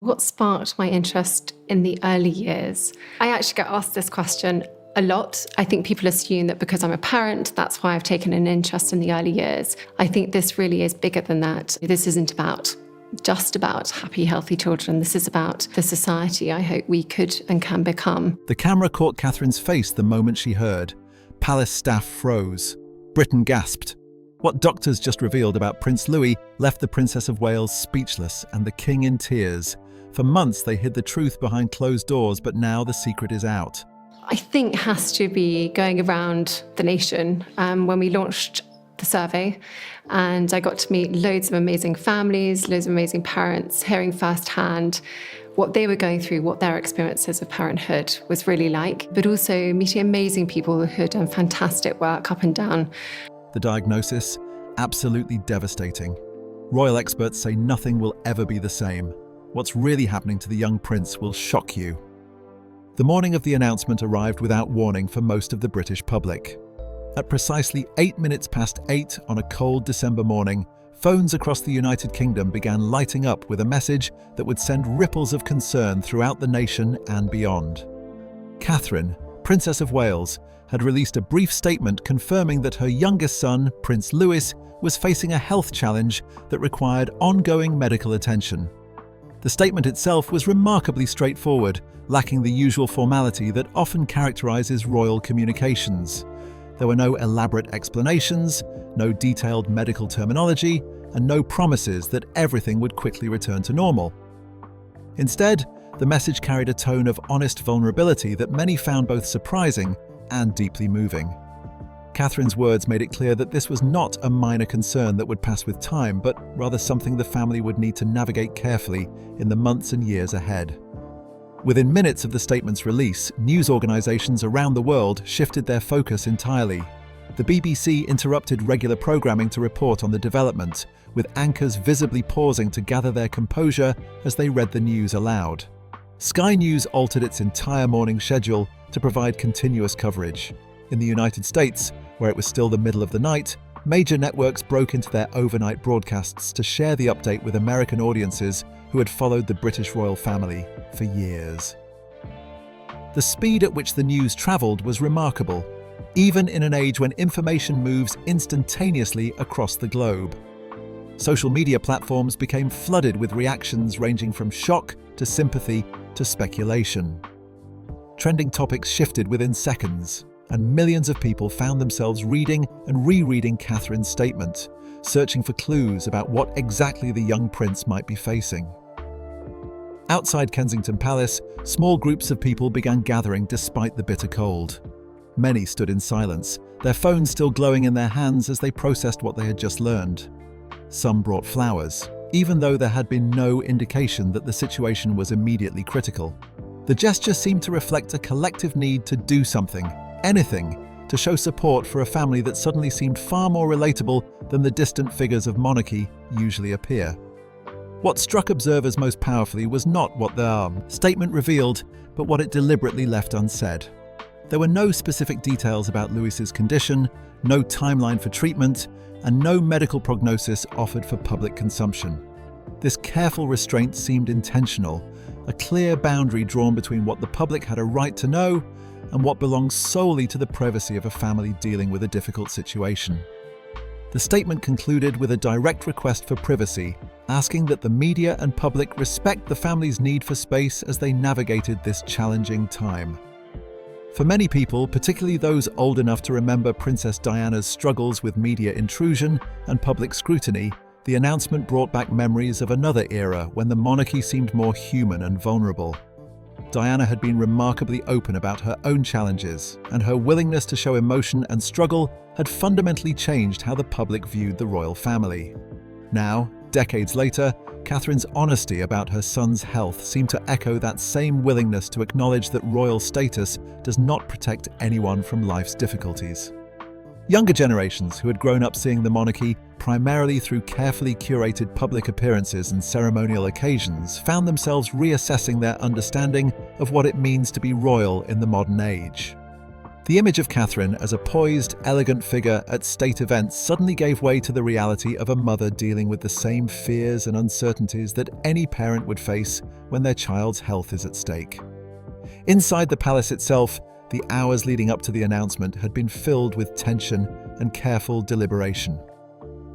What sparked my interest in the early years? I actually get asked this question a lot. I think people assume that because I'm a parent, that's why I've taken an interest in the early years. I think this really is bigger than that. This isn't just about happy, healthy children. This is about the society I hope we could and can become. The camera caught Catherine's face the moment she heard. Palace staff froze. Britain gasped. What doctors just revealed about Prince Louis left the Princess of Wales speechless and the King in tears. For months they hid the truth behind closed doors, but now the secret is out. I think has to be going around the nation. When we launched the survey, and I got to meet loads of amazing families, loads of amazing parents, hearing firsthand what they were going through, what their experiences of parenthood was really like, but also meeting amazing people who had done fantastic work up and down. The diagnosis? Absolutely devastating. Royal experts say nothing will ever be the same. What's really happening to the young prince will shock you. The morning of the announcement arrived without warning for most of the British public. At precisely 8 minutes past 8 on a cold December morning, phones across the United Kingdom began lighting up with a message that would send ripples of concern throughout the nation and beyond. Catherine, Princess of Wales, had released a brief statement confirming that her youngest son, Prince Louis, was facing a health challenge that required ongoing medical attention. The statement itself was remarkably straightforward, lacking the usual formality that often characterises royal communications. There were no elaborate explanations, no detailed medical terminology, and no promises that everything would quickly return to normal. Instead, the message carried a tone of honest vulnerability that many found both surprising and deeply moving. Catherine's words made it clear that this was not a minor concern that would pass with time, but rather something the family would need to navigate carefully in the months and years ahead. Within minutes of the statement's release, news organisations around the world shifted their focus entirely. The BBC interrupted regular programming to report on the development, with anchors visibly pausing to gather their composure as they read the news aloud. Sky News altered its entire morning schedule to provide continuous coverage. In the United States, where it was still the middle of the night, major networks broke into their overnight broadcasts to share the update with American audiences who had followed the British royal family for years. The speed at which the news travelled was remarkable, even in an age when information moves instantaneously across the globe. Social media platforms became flooded with reactions ranging from shock to sympathy to speculation. Trending topics shifted within seconds, and millions of people found themselves reading and rereading Catherine's statement, searching for clues about what exactly the young prince might be facing. Outside Kensington Palace, small groups of people began gathering despite the bitter cold. Many stood in silence, their phones still glowing in their hands as they processed what they had just learned. Some brought flowers, even though there had been no indication that the situation was immediately critical. The gesture seemed to reflect a collective need to do something, anything, to show support for a family that suddenly seemed far more relatable than the distant figures of monarchy usually appear. What struck observers most powerfully was not what the statement revealed, but what it deliberately left unsaid. There were no specific details about Louis's condition, no timeline for treatment, and no medical prognosis offered for public consumption. This careful restraint seemed intentional, a clear boundary drawn between what the public had a right to know and what belongs solely to the privacy of a family dealing with a difficult situation. The statement concluded with a direct request for privacy, asking that the media and public respect the family's need for space as they navigated this challenging time. For many people, particularly those old enough to remember Princess Diana's struggles with media intrusion and public scrutiny, the announcement brought back memories of another era when the monarchy seemed more human and vulnerable. Diana had been remarkably open about her own challenges, and her willingness to show emotion and struggle had fundamentally changed how the public viewed the royal family. Now, decades later, Catherine's honesty about her son's health seemed to echo that same willingness to acknowledge that royal status does not protect anyone from life's difficulties. Younger generations who had grown up seeing the monarchy primarily through carefully curated public appearances and ceremonial occasions found themselves reassessing their understanding of what it means to be royal in the modern age. The image of Catherine as a poised, elegant figure at state events suddenly gave way to the reality of a mother dealing with the same fears and uncertainties that any parent would face when their child's health is at stake. Inside the palace itself, the hours leading up to the announcement had been filled with tension and careful deliberation.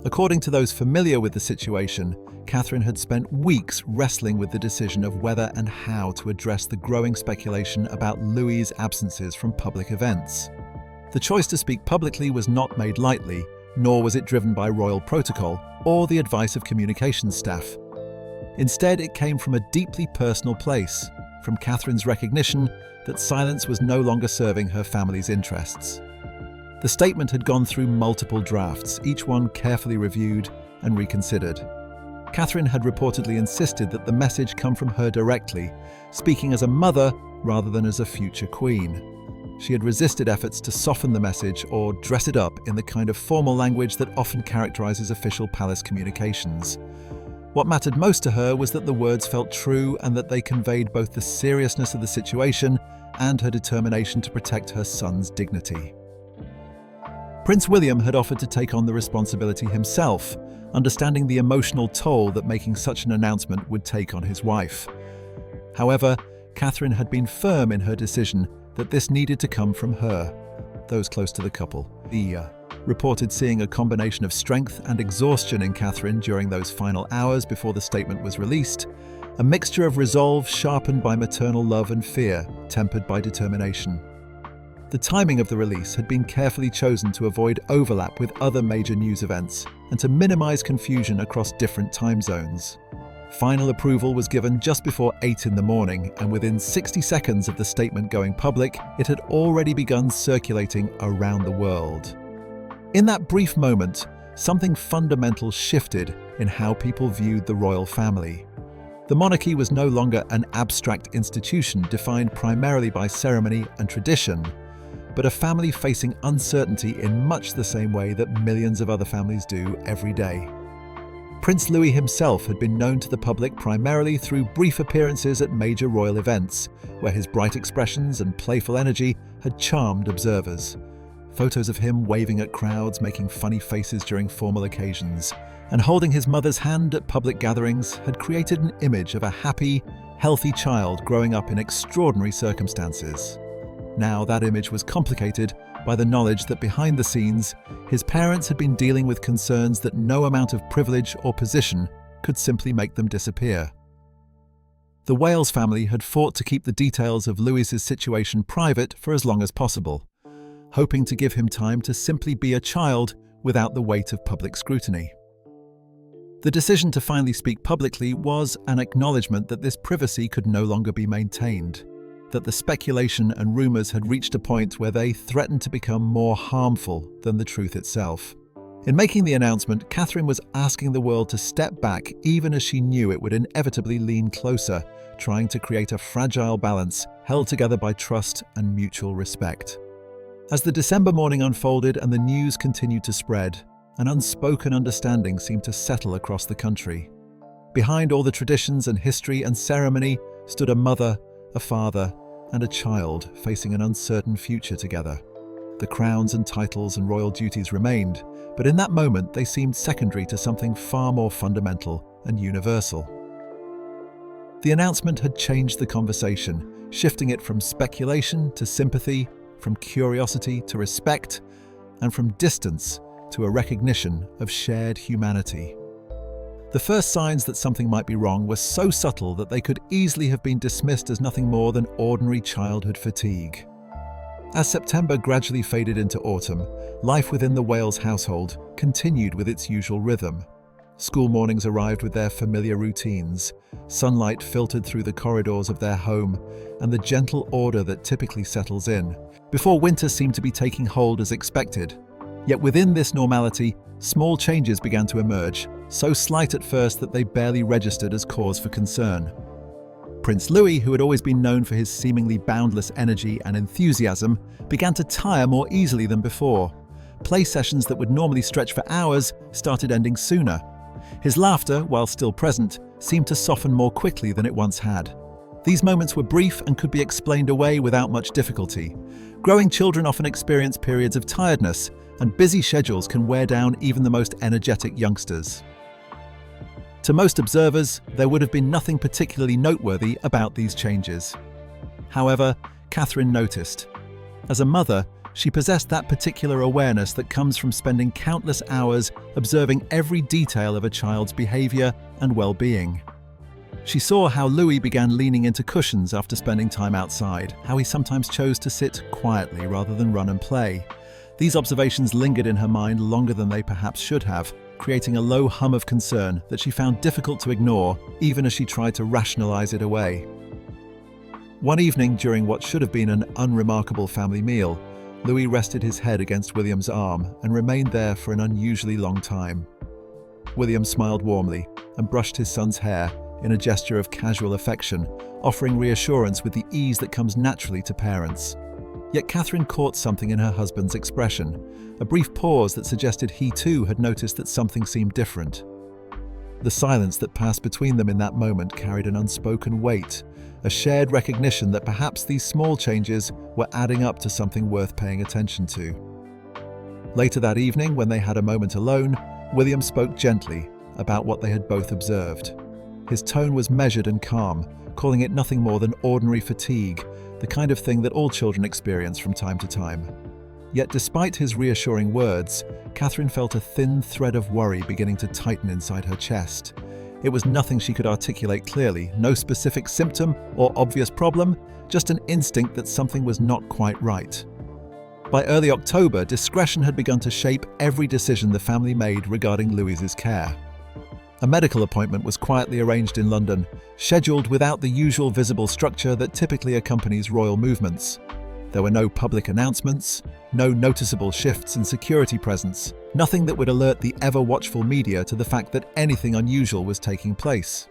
According to those familiar with the situation, Catherine had spent weeks wrestling with the decision of whether and how to address the growing speculation about Louis's absences from public events. The choice to speak publicly was not made lightly, nor was it driven by royal protocol or the advice of communications staff. Instead, it came from a deeply personal place, from Catherine's recognition that silence was no longer serving her family's interests. The statement had gone through multiple drafts, each one carefully reviewed and reconsidered. Catherine had reportedly insisted that the message come from her directly, speaking as a mother rather than as a future queen. She had resisted efforts to soften the message or dress it up in the kind of formal language that often characterizes official palace communications. What mattered most to her was that the words felt true and that they conveyed both the seriousness of the situation and her determination to protect her son's dignity. Prince William had offered to take on the responsibility himself, understanding the emotional toll that making such an announcement would take on his wife. However, Catherine had been firm in her decision that this needed to come from her. Those close to the couple, reported seeing a combination of strength and exhaustion in Catherine during those final hours before the statement was released, a mixture of resolve sharpened by maternal love and fear, tempered by determination. The timing of the release had been carefully chosen to avoid overlap with other major news events and to minimize confusion across different time zones. Final approval was given just before 8 in the morning, and within 60 seconds of the statement going public, it had already begun circulating around the world. In that brief moment, something fundamental shifted in how people viewed the royal family. The monarchy was no longer an abstract institution defined primarily by ceremony and tradition, but a family facing uncertainty in much the same way that millions of other families do every day. Prince Louis himself had been known to the public primarily through brief appearances at major royal events, where his bright expressions and playful energy had charmed observers. Photos of him waving at crowds, making funny faces during formal occasions, and holding his mother's hand at public gatherings had created an image of a happy, healthy child growing up in extraordinary circumstances. Now that image was complicated by the knowledge that behind the scenes, his parents had been dealing with concerns that no amount of privilege or position could simply make them disappear. The Wales family had fought to keep the details of Louis's situation private for as long as possible, hoping to give him time to simply be a child without the weight of public scrutiny. The decision to finally speak publicly was an acknowledgement that this privacy could no longer be maintained, that the speculation and rumours had reached a point where they threatened to become more harmful than the truth itself. In making the announcement, Catherine was asking the world to step back even as she knew it would inevitably lean closer, trying to create a fragile balance held together by trust and mutual respect. As the December morning unfolded and the news continued to spread, an unspoken understanding seemed to settle across the country. Behind all the traditions and history and ceremony stood a mother, a father, and a child facing an uncertain future together. The crowns and titles and royal duties remained, but in that moment they seemed secondary to something far more fundamental and universal. The announcement had changed the conversation, shifting it from speculation to sympathy, from curiosity to respect, and from distance to a recognition of shared humanity. The first signs that something might be wrong were so subtle that they could easily have been dismissed as nothing more than ordinary childhood fatigue. As September gradually faded into autumn, life within the Wales household continued with its usual rhythm. School mornings arrived with their familiar routines, sunlight filtered through the corridors of their home, and the gentle order that typically settles in, before winter seemed to be taking hold as expected. Yet within this normality, small changes began to emerge, so slight at first that they barely registered as cause for concern. Prince Louis, who had always been known for his seemingly boundless energy and enthusiasm, began to tire more easily than before. Play sessions that would normally stretch for hours started ending sooner. His laughter, while still present, seemed to soften more quickly than it once had. These moments were brief and could be explained away without much difficulty. Growing children often experience periods of tiredness, and busy schedules can wear down even the most energetic youngsters. To most observers, there would have been nothing particularly noteworthy about these changes. However, Catherine noticed. As a mother, she possessed that particular awareness that comes from spending countless hours observing every detail of a child's behavior and well-being. She saw how Louis began leaning into cushions after spending time outside, how he sometimes chose to sit quietly rather than run and play. These observations lingered in her mind longer than they perhaps should have, creating a low hum of concern that she found difficult to ignore, even as she tried to rationalize it away. One evening, during what should have been an unremarkable family meal, Louis rested his head against William's arm and remained there for an unusually long time. William smiled warmly and brushed his son's hair in a gesture of casual affection, offering reassurance with the ease that comes naturally to parents. Yet Catherine caught something in her husband's expression, a brief pause that suggested he too had noticed that something seemed different. The silence that passed between them in that moment carried an unspoken weight, a shared recognition that perhaps these small changes were adding up to something worth paying attention to. Later that evening, when they had a moment alone, William spoke gently about what they had both observed. His tone was measured and calm, calling it nothing more than ordinary fatigue, the kind of thing that all children experience from time to time. Yet despite his reassuring words, Catherine felt a thin thread of worry beginning to tighten inside her chest. It was nothing she could articulate clearly, no specific symptom or obvious problem, just an instinct that something was not quite right. By early October, discretion had begun to shape every decision the family made regarding Louise's care. A medical appointment was quietly arranged in London, scheduled without the usual visible structure that typically accompanies royal movements. There were no public announcements, no noticeable shifts in security presence, nothing that would alert the ever-watchful media to the fact that anything unusual was taking place.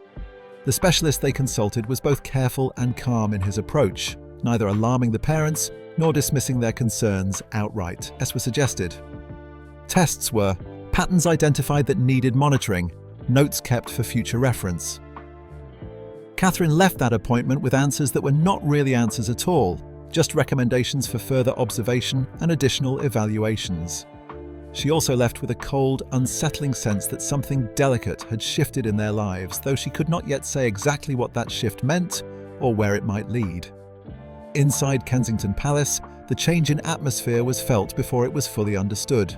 The specialist they consulted was both careful and calm in his approach, neither alarming the parents nor dismissing their concerns outright, as was suggested. Tests were patterns identified that needed monitoring, notes kept for future reference. Catherine left that appointment with answers that were not really answers at all, just recommendations for further observation and additional evaluations. She also left with a cold, unsettling sense that something delicate had shifted in their lives, though she could not yet say exactly what that shift meant or where it might lead. Inside Kensington Palace, the change in atmosphere was felt before it was fully understood.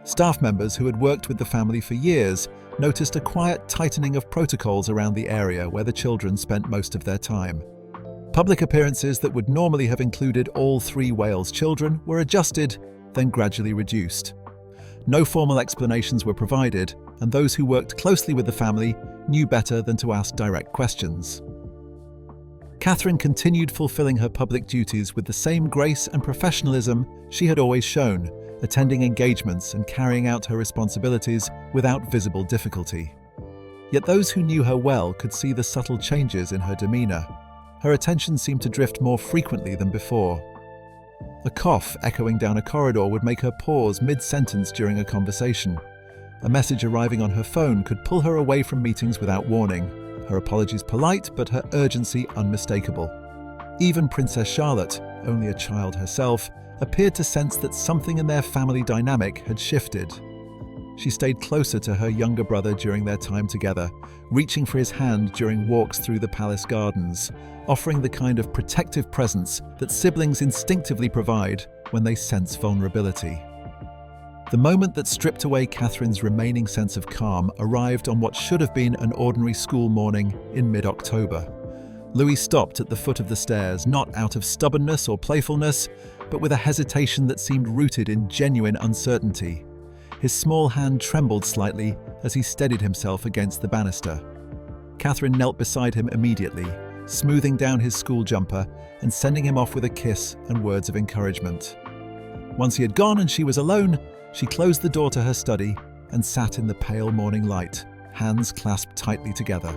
Staff members who had worked with the family for years noticed a quiet tightening of protocols around the area where the children spent most of their time. Public appearances that would normally have included all 3 Wales children were adjusted, then gradually reduced. No formal explanations were provided, and those who worked closely with the family knew better than to ask direct questions. Catherine continued fulfilling her public duties with the same grace and professionalism she had always shown, attending engagements and carrying out her responsibilities without visible difficulty. Yet those who knew her well could see the subtle changes in her demeanour. Her attention seemed to drift more frequently than before. A cough echoing down a corridor would make her pause mid-sentence during a conversation. A message arriving on her phone could pull her away from meetings without warning, her apologies polite but her urgency unmistakable. Even Princess Charlotte, only a child herself, appeared to sense that something in their family dynamic had shifted. She stayed closer to her younger brother during their time together, reaching for his hand during walks through the palace gardens, offering the kind of protective presence that siblings instinctively provide when they sense vulnerability. The moment that stripped away Catherine's remaining sense of calm arrived on what should have been an ordinary school morning in mid-October. Louis stopped at the foot of the stairs, not out of stubbornness or playfulness, but with a hesitation that seemed rooted in genuine uncertainty. His small hand trembled slightly as he steadied himself against the banister. Catherine knelt beside him immediately, smoothing down his school jumper and sending him off with a kiss and words of encouragement. Once he had gone and she was alone, she closed the door to her study and sat in the pale morning light, hands clasped tightly together.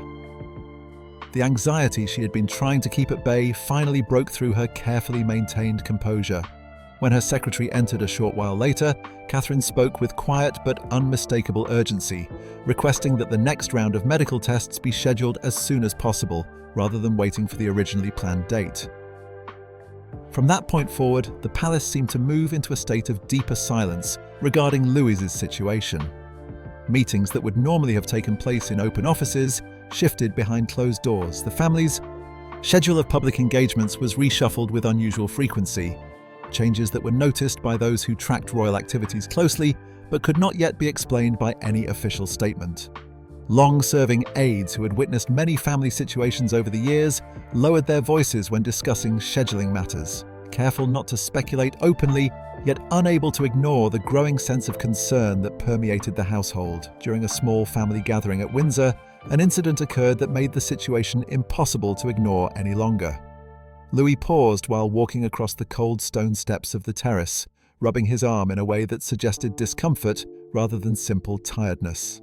The anxiety she had been trying to keep at bay finally broke through her carefully maintained composure. When her secretary entered a short while later, Catherine spoke with quiet but unmistakable urgency, requesting that the next round of medical tests be scheduled as soon as possible, rather than waiting for the originally planned date. From that point forward, the palace seemed to move into a state of deeper silence regarding Louis's situation. Meetings that would normally have taken place in open offices shifted behind closed doors. The family's schedule of public engagements was reshuffled with unusual frequency, changes that were noticed by those who tracked royal activities closely but could not yet be explained by any official statement. Long-serving aides who had witnessed many family situations over the years lowered their voices when discussing scheduling matters, careful not to speculate openly, yet unable to ignore the growing sense of concern that permeated the household. During a small family gathering at Windsor, an incident occurred that made the situation impossible to ignore any longer. Louis paused while walking across the cold stone steps of the terrace, rubbing his arm in a way that suggested discomfort rather than simple tiredness.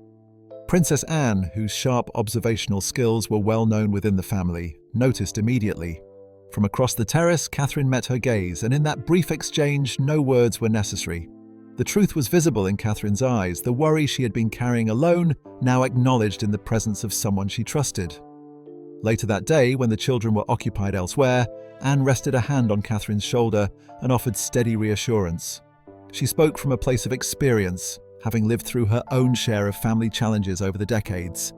Princess Anne, whose sharp observational skills were well known within the family, noticed immediately. From across the terrace, Catherine met her gaze, and in that brief exchange, no words were necessary. The truth was visible in Catherine's eyes, the worry she had been carrying alone, now acknowledged in the presence of someone she trusted. Later that day, when the children were occupied elsewhere, Anne rested a hand on Catherine's shoulder and offered steady reassurance. She spoke from a place of experience, having lived through her own share of family challenges over the decades.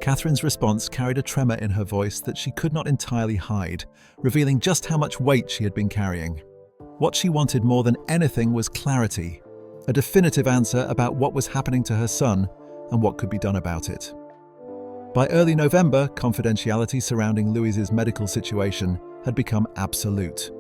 Catherine's response carried a tremor in her voice that she could not entirely hide, revealing just how much weight she had been carrying. What she wanted more than anything was clarity, a definitive answer about what was happening to her son and what could be done about it. By early November, confidentiality surrounding Louis's medical situation had become absolute.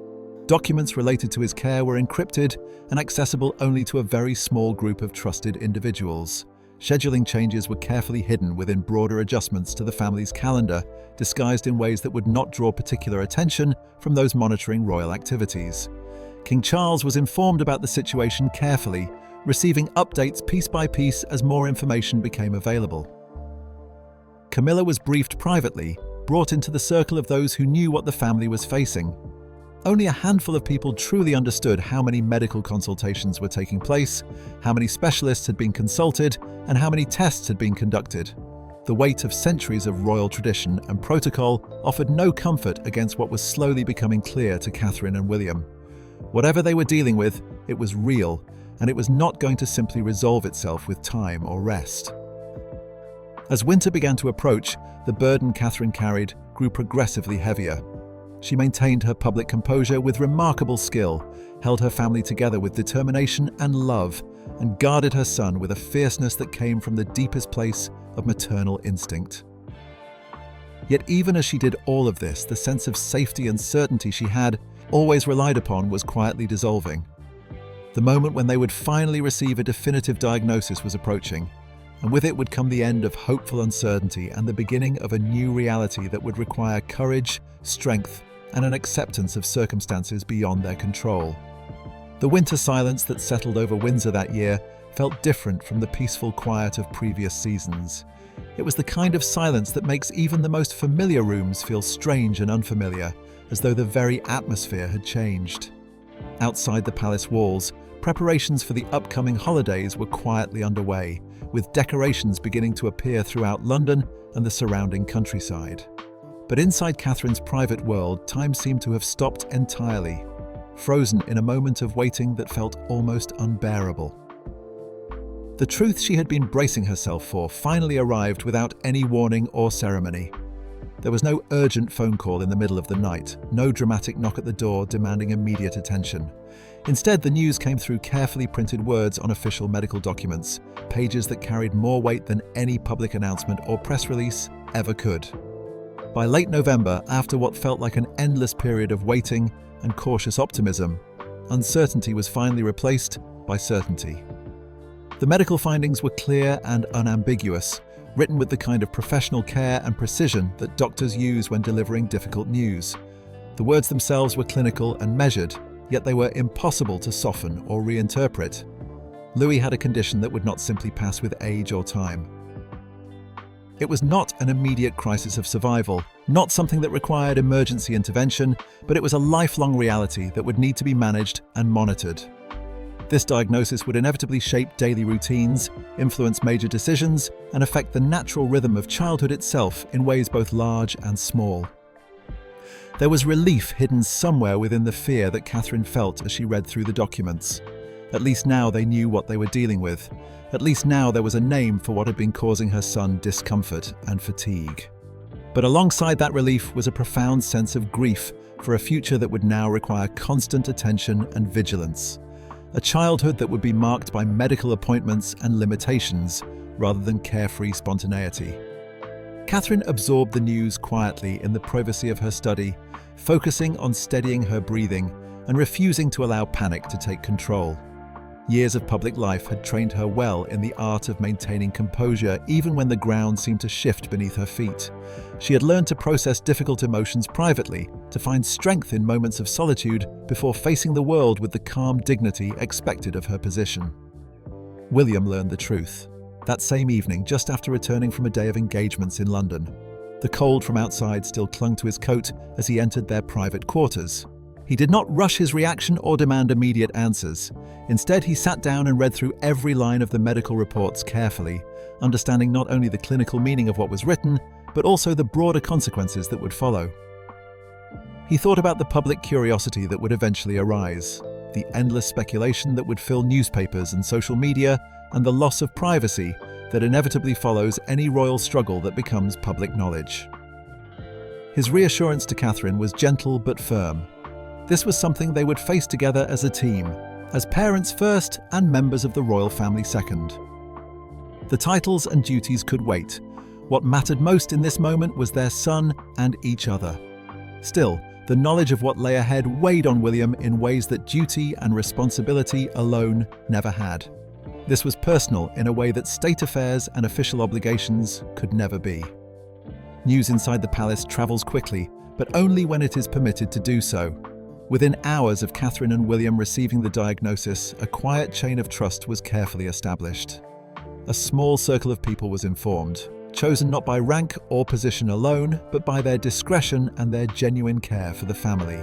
Documents related to his care were encrypted and accessible only to a very small group of trusted individuals. Scheduling changes were carefully hidden within broader adjustments to the family's calendar, disguised in ways that would not draw particular attention from those monitoring royal activities. King Charles was informed about the situation carefully, receiving updates piece by piece as more information became available. Camilla was briefed privately, brought into the circle of those who knew what the family was facing. Only a handful of people truly understood how many medical consultations were taking place, how many specialists had been consulted, and how many tests had been conducted. The weight of centuries of royal tradition and protocol offered no comfort against what was slowly becoming clear to Catherine and William. Whatever they were dealing with, it was real, and it was not going to simply resolve itself with time or rest. As winter began to approach, the burden Catherine carried grew progressively heavier. She maintained her public composure with remarkable skill, held her family together with determination and love, and guarded her son with a fierceness that came from the deepest place of maternal instinct. Yet even as she did all of this, the sense of safety and certainty she had always relied upon was quietly dissolving. The moment when they would finally receive a definitive diagnosis was approaching, and with it would come the end of hopeful uncertainty and the beginning of a new reality that would require courage, strength, and an acceptance of circumstances beyond their control. The winter silence that settled over Windsor that year felt different from the peaceful quiet of previous seasons. It was the kind of silence that makes even the most familiar rooms feel strange and unfamiliar, as though the very atmosphere had changed. Outside the palace walls, preparations for the upcoming holidays were quietly underway, with decorations beginning to appear throughout London and the surrounding countryside. But inside Catherine's private world, time seemed to have stopped entirely, frozen in a moment of waiting that felt almost unbearable. The truth she had been bracing herself for finally arrived without any warning or ceremony. There was no urgent phone call in the middle of the night, no dramatic knock at the door demanding immediate attention. Instead, the news came through carefully printed words on official medical documents, pages that carried more weight than any public announcement or press release ever could. By late November, after what felt like an endless period of waiting and cautious optimism, uncertainty was finally replaced by certainty. The medical findings were clear and unambiguous, written with the kind of professional care and precision that doctors use when delivering difficult news. The words themselves were clinical and measured, yet they were impossible to soften or reinterpret. Louis had a condition that would not simply pass with age or time. It was not an immediate crisis of survival, not something that required emergency intervention, but it was a lifelong reality that would need to be managed and monitored. This diagnosis would inevitably shape daily routines, influence major decisions, and affect the natural rhythm of childhood itself in ways both large and small. There was relief hidden somewhere within the fear that Catherine felt as she read through the documents. At least now they knew what they were dealing with. At least now there was a name for what had been causing her son discomfort and fatigue. But alongside that relief was a profound sense of grief for a future that would now require constant attention and vigilance. A childhood that would be marked by medical appointments and limitations, rather than carefree spontaneity. Catherine absorbed the news quietly in the privacy of her study, focusing on steadying her breathing and refusing to allow panic to take control. Years of public life had trained her well in the art of maintaining composure even when the ground seemed to shift beneath her feet. She had learned to process difficult emotions privately, to find strength in moments of solitude before facing the world with the calm dignity expected of her position. William learned the truth. That same evening, just after returning from a day of engagements in London. The cold from outside still clung to his coat as he entered their private quarters. He did not rush his reaction or demand immediate answers. Instead, he sat down and read through every line of the medical reports carefully, understanding not only the clinical meaning of what was written, but also the broader consequences that would follow. He thought about the public curiosity that would eventually arise, the endless speculation that would fill newspapers and social media, and the loss of privacy that inevitably follows any royal struggle that becomes public knowledge. His reassurance to Catherine was gentle but firm. This was something they would face together as a team, as parents first and members of the royal family second. The titles and duties could wait. What mattered most in this moment was their son and each other. Still, the knowledge of what lay ahead weighed on William in ways that duty and responsibility alone never had. This was personal in a way that state affairs and official obligations could never be. News inside the palace travels quickly, but only when it is permitted to do so. Within hours of Catherine and William receiving the diagnosis, a quiet chain of trust was carefully established. A small circle of people was informed, chosen not by rank or position alone, but by their discretion and their genuine care for the family.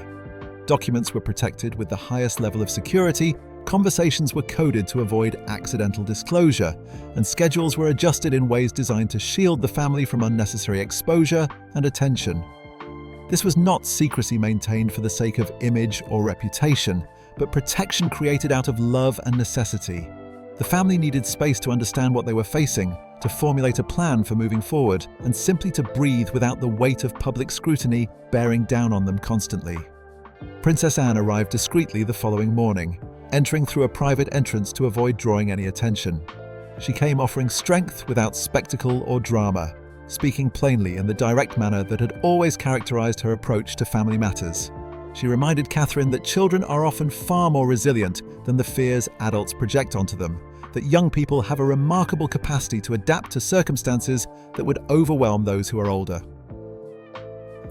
Documents were protected with the highest level of security, conversations were coded to avoid accidental disclosure, and schedules were adjusted in ways designed to shield the family from unnecessary exposure and attention. This was not secrecy maintained for the sake of image or reputation, but protection created out of love and necessity. The family needed space to understand what they were facing, to formulate a plan for moving forward, and simply to breathe without the weight of public scrutiny bearing down on them constantly. Princess Anne arrived discreetly the following morning, entering through a private entrance to avoid drawing any attention. She came offering strength without spectacle or drama, speaking plainly in the direct manner that had always characterized her approach to family matters. She reminded Catherine that children are often far more resilient than the fears adults project onto them, that young people have a remarkable capacity to adapt to circumstances that would overwhelm those who are older.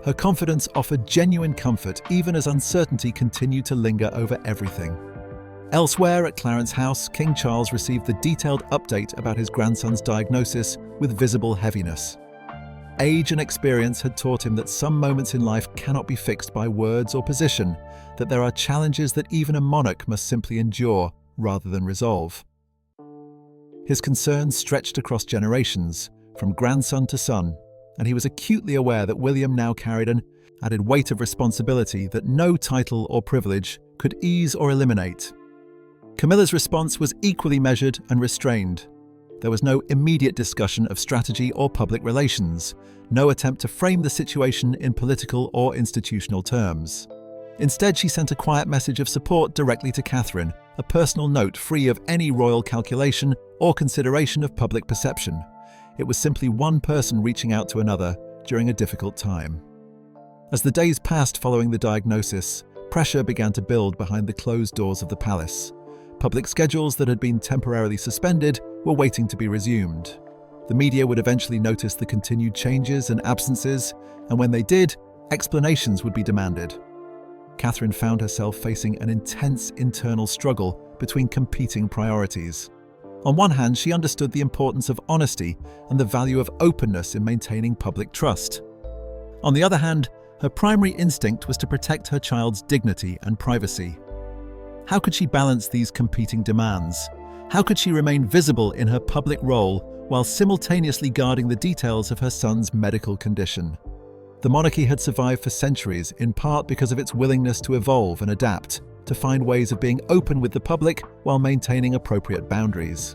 Her confidence offered genuine comfort even as uncertainty continued to linger over everything. Elsewhere at Clarence House, King Charles received the detailed update about his grandson's diagnosis with visible heaviness. Age and experience had taught him that some moments in life cannot be fixed by words or position, that there are challenges that even a monarch must simply endure rather than resolve. His concerns stretched across generations, from grandson to son, and he was acutely aware that William now carried an added weight of responsibility that no title or privilege could ease or eliminate. Camilla's response was equally measured and restrained. There was no immediate discussion of strategy or public relations, no attempt to frame the situation in political or institutional terms. Instead, she sent a quiet message of support directly to Catherine, a personal note free of any royal calculation or consideration of public perception. It was simply one person reaching out to another during a difficult time. As the days passed following the diagnosis, pressure began to build behind the closed doors of the palace. Public schedules that had been temporarily suspended were waiting to be resumed. The media would eventually notice the continued changes and absences, and when they did, explanations would be demanded. Catherine found herself facing an intense internal struggle between competing priorities. On one hand, she understood the importance of honesty and the value of openness in maintaining public trust. On the other hand, her primary instinct was to protect her child's dignity and privacy. How could she balance these competing demands? How could she remain visible in her public role while simultaneously guarding the details of her son's medical condition? The monarchy had survived for centuries, in part because of its willingness to evolve and adapt, to find ways of being open with the public while maintaining appropriate boundaries.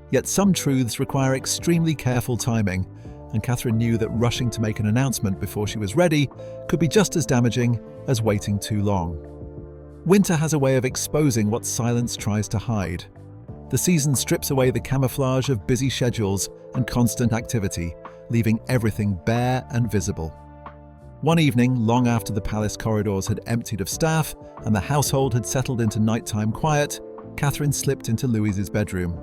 Yet some truths require extremely careful timing, and Catherine knew that rushing to make an announcement before she was ready could be just as damaging as waiting too long. Winter has a way of exposing what silence tries to hide. The season strips away the camouflage of busy schedules and constant activity, leaving everything bare and visible. One evening, long after the palace corridors had emptied of staff and the household had settled into nighttime quiet, Catherine slipped into Louis's bedroom.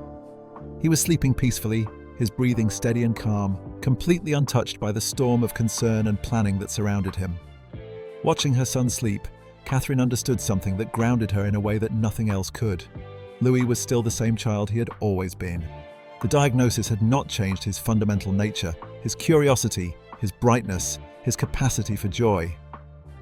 He was sleeping peacefully, his breathing steady and calm, completely untouched by the storm of concern and planning that surrounded him. Watching her son sleep, Catherine understood something that grounded her in a way that nothing else could. Louis was still the same child he had always been. The diagnosis had not changed his fundamental nature, his curiosity, his brightness, his capacity for joy.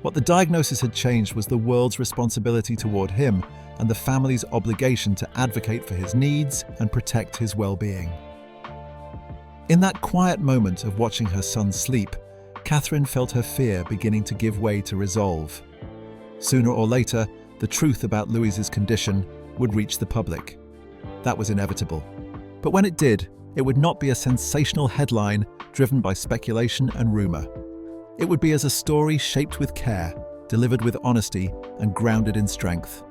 What the diagnosis had changed was the world's responsibility toward him and the family's obligation to advocate for his needs and protect his well-being. In that quiet moment of watching her son sleep, Catherine felt her fear beginning to give way to resolve. Sooner or later, the truth about Louis's condition would reach the public. That was inevitable. But when it did, it would not be a sensational headline driven by speculation and rumor. It would be as a story shaped with care, delivered with honesty, and grounded in strength.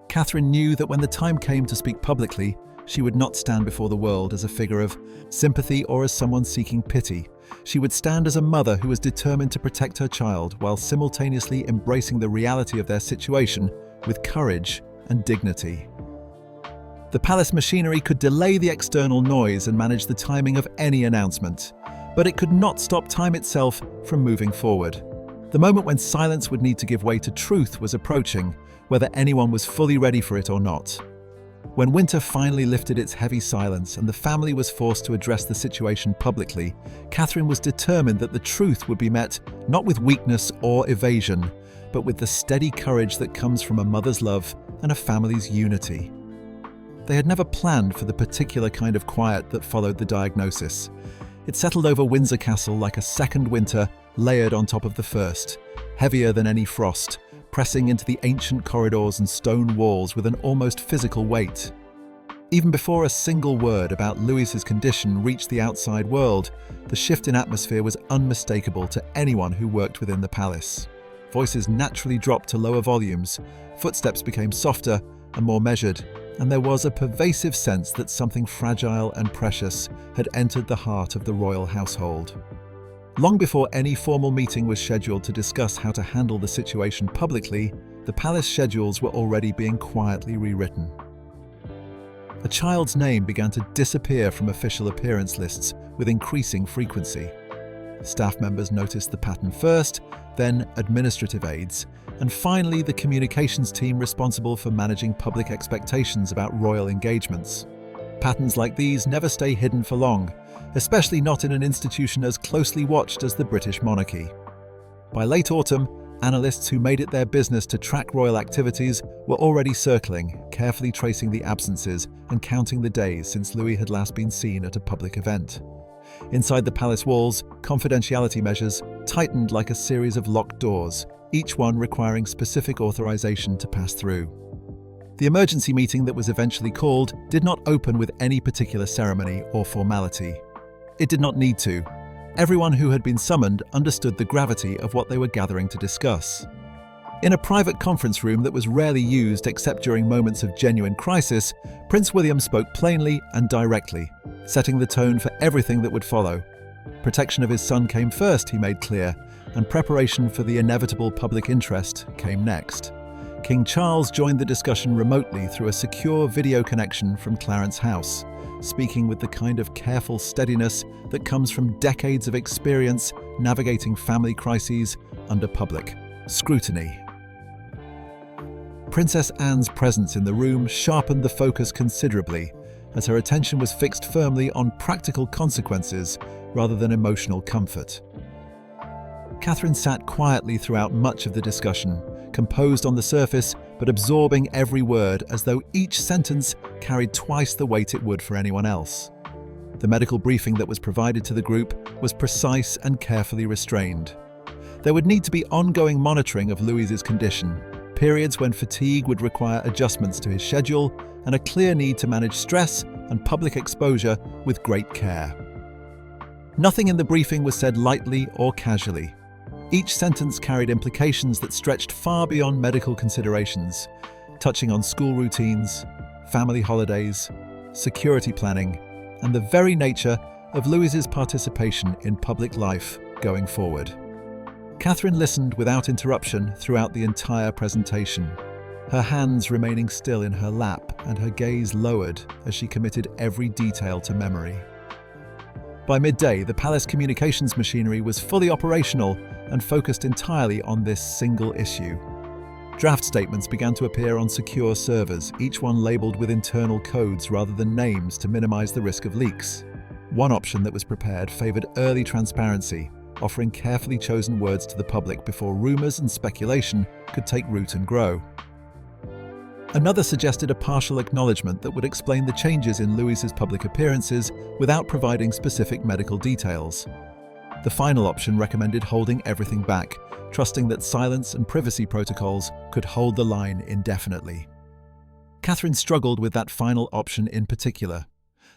Catherine knew that when the time came to speak publicly, she would not stand before the world as a figure of sympathy or as someone seeking pity. She would stand as a mother who was determined to protect her child while simultaneously embracing the reality of their situation with courage and dignity. The palace machinery could delay the external noise and manage the timing of any announcement, but it could not stop time itself from moving forward. The moment when silence would need to give way to truth was approaching, whether anyone was fully ready for it or not. When winter finally lifted its heavy silence and the family was forced to address the situation publicly, Catherine was determined that the truth would be met not with weakness or evasion, but with the steady courage that comes from a mother's love and a family's unity. They had never planned for the particular kind of quiet that followed the diagnosis. It settled over Windsor Castle like a second winter layered on top of the first, heavier than any frost, pressing into the ancient corridors and stone walls with an almost physical weight. Even before a single word about Louis's condition reached the outside world, the shift in atmosphere was unmistakable to anyone who worked within the palace. Voices naturally dropped to lower volumes, footsteps became softer and more measured, and there was a pervasive sense that something fragile and precious had entered the heart of the royal household. Long before any formal meeting was scheduled to discuss how to handle the situation publicly, the palace schedules were already being quietly rewritten. A child's name began to disappear from official appearance lists with increasing frequency. Staff members noticed the pattern first, then administrative aides, and finally the communications team responsible for managing public expectations about royal engagements. Patterns like these never stay hidden for long, especially not in an institution as closely watched as the British monarchy. By late autumn, analysts who made it their business to track royal activities were already circling, carefully tracing the absences and counting the days since Louis had last been seen at a public event. Inside the palace walls, confidentiality measures tightened like a series of locked doors, each one requiring specific authorization to pass through. The emergency meeting that was eventually called did not open with any particular ceremony or formality. It did not need to. Everyone who had been summoned understood the gravity of what they were gathering to discuss. In a private conference room that was rarely used except during moments of genuine crisis, Prince William spoke plainly and directly, setting the tone for everything that would follow. Protection of his son came first, he made clear, and preparation for the inevitable public interest came next. King Charles joined the discussion remotely through a secure video connection from Clarence House, speaking with the kind of careful steadiness that comes from decades of experience navigating family crises under public scrutiny. Princess Anne's presence in the room sharpened the focus considerably, as her attention was fixed firmly on practical consequences rather than emotional comfort. Catherine sat quietly throughout much of the discussion, composed on the surface but absorbing every word as though each sentence carried twice the weight it would for anyone else. The medical briefing that was provided to the group was precise and carefully restrained. There would need to be ongoing monitoring of Louise's condition, periods when fatigue would require adjustments to his schedule, and a clear need to manage stress and public exposure with great care. Nothing in the briefing was said lightly or casually. Each sentence carried implications that stretched far beyond medical considerations, touching on school routines, family holidays, security planning, and the very nature of Louise's participation in public life going forward. Catherine listened without interruption throughout the entire presentation, her hands remaining still in her lap and her gaze lowered as she committed every detail to memory. By midday, the palace communications machinery was fully operational and focused entirely on this single issue. Draft statements began to appear on secure servers, each one labeled with internal codes rather than names to minimize the risk of leaks. One option that was prepared favored early transparency, offering carefully chosen words to the public before rumors and speculation could take root and grow. Another suggested a partial acknowledgement that would explain the changes in Louise's public appearances without providing specific medical details. The final option recommended holding everything back, trusting that silence and privacy protocols could hold the line indefinitely. Catherine struggled with that final option in particular.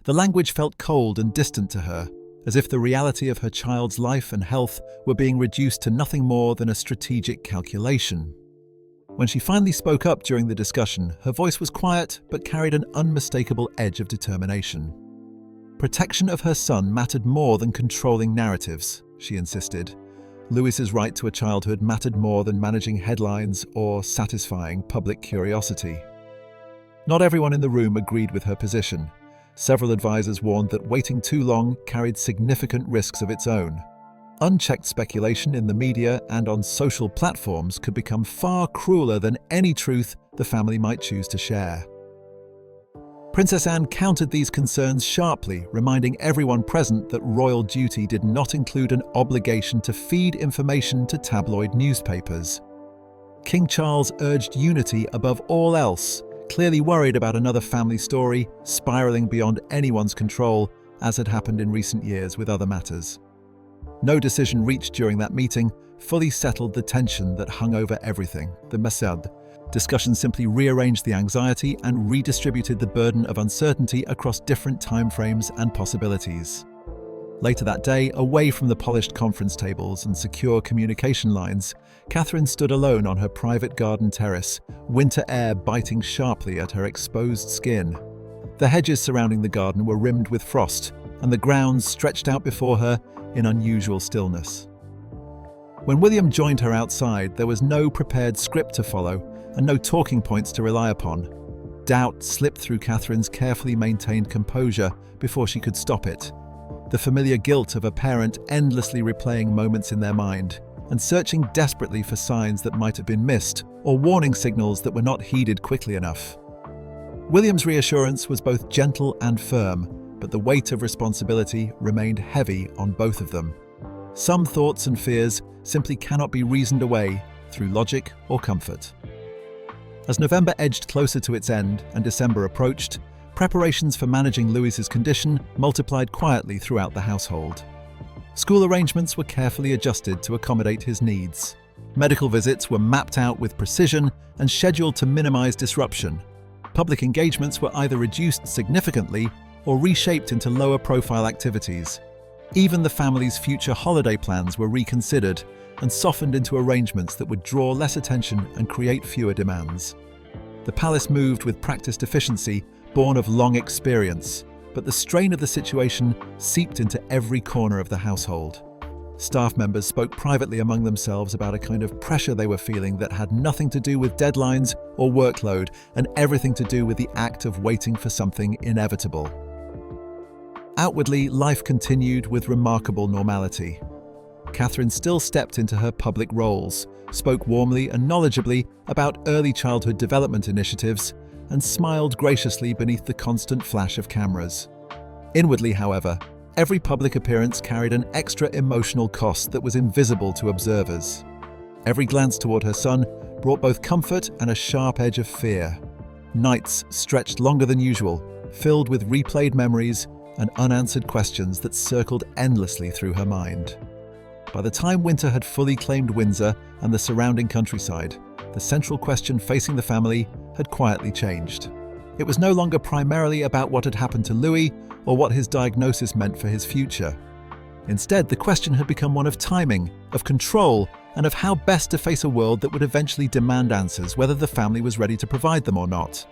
The language felt cold and distant to her, as if the reality of her child's life and health were being reduced to nothing more than a strategic calculation. When she finally spoke up during the discussion, her voice was quiet but carried an unmistakable edge of determination. Protection of her son mattered more than controlling narratives, she insisted. Louise's right to a childhood mattered more than managing headlines or satisfying public curiosity. Not everyone in the room agreed with her position. Several advisors warned that waiting too long carried significant risks of its own. Unchecked speculation in the media and on social platforms could become far crueler than any truth the family might choose to share. Princess Anne countered these concerns sharply, reminding everyone present that royal duty did not include an obligation to feed information to tabloid newspapers. King Charles urged unity above all else, clearly worried about another family story spiraling beyond anyone's control, as had happened in recent years with other matters. No decision reached during that meeting fully settled the tension that hung over everything. The gasped discussion simply rearranged the anxiety and redistributed the burden of uncertainty across different timeframes and possibilities. Later that day, away from the polished conference tables and secure communication lines, Catherine stood alone on her private garden terrace, winter air biting sharply at her exposed skin. The hedges surrounding the garden were rimmed with frost, and the grounds stretched out before her in unusual stillness. When William joined her outside, there was no prepared script to follow and no talking points to rely upon. Doubt slipped through Catherine's carefully maintained composure before she could stop it. The familiar guilt of a parent endlessly replaying moments in their mind and searching desperately for signs that might have been missed or warning signals that were not heeded quickly enough. William's reassurance was both gentle and firm, but the weight of responsibility remained heavy on both of them. Some thoughts and fears simply cannot be reasoned away through logic or comfort. As November edged closer to its end and December approached, preparations for managing Louise's condition multiplied quietly throughout the household. School arrangements were carefully adjusted to accommodate his needs. Medical visits were mapped out with precision and scheduled to minimize disruption. Public engagements were either reduced significantly or reshaped into lower-profile activities. Even the family's future holiday plans were reconsidered and softened into arrangements that would draw less attention and create fewer demands. The palace moved with practiced efficiency, born of long experience, but the strain of the situation seeped into every corner of the household. Staff members spoke privately among themselves about a kind of pressure they were feeling that had nothing to do with deadlines or workload and everything to do with the act of waiting for something inevitable. Outwardly, life continued with remarkable normality. Catherine still stepped into her public roles, spoke warmly and knowledgeably about early childhood development initiatives, and smiled graciously beneath the constant flash of cameras. Inwardly, however, every public appearance carried an extra emotional cost that was invisible to observers. Every glance toward her son brought both comfort and a sharp edge of fear. Nights stretched longer than usual, filled with replayed memories and unanswered questions that circled endlessly through her mind. By the time winter had fully claimed Windsor and the surrounding countryside, the central question facing the family had quietly changed. It was no longer primarily about what had happened to Louis or what his diagnosis meant for his future. Instead, the question had become one of timing, of control, and of how best to face a world that would eventually demand answers, whether the family was ready to provide them or not.